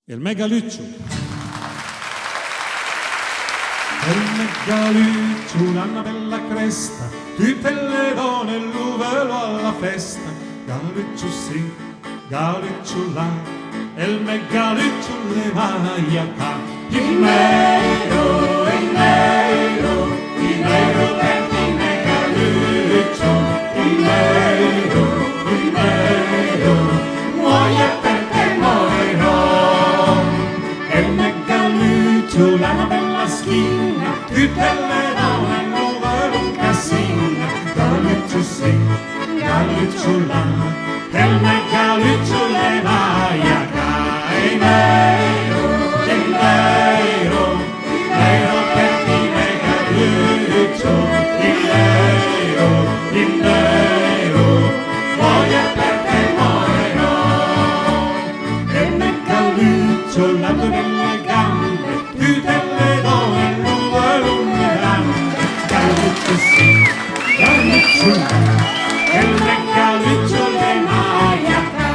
Il Megaluccio. Il Megaluccio, una bella cresta, tutte le donne lo velo alla festa. Galuccio sì, Galuccio là, il Megaluccio le vai a ca. Il nero per ti Megaluccio, il nero, muoia per te morirò. Il Megaluccio, la bella schina, tutte le donne lo velo un casino. Galuccio sì, Galuccio là, il Megaluccio le vai a ca. Il nero per ti Megaluccio, il nero, muoia per te morirò. Il Megaluccio, l'ando nelle gambe, tutte le donne lo vogliono grande. Galuccio sì, Galuccio là, il Megaluccio le vai a ca.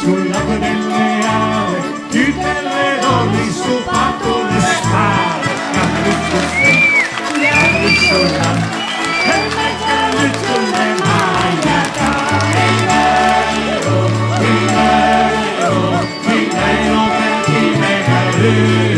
Sull'acqua delle ave, tutte le donne sul patto le spade. Galuccio sì, Galuccio là, il Megaluccio le vai a ca. Il nero per ti Megaluccio.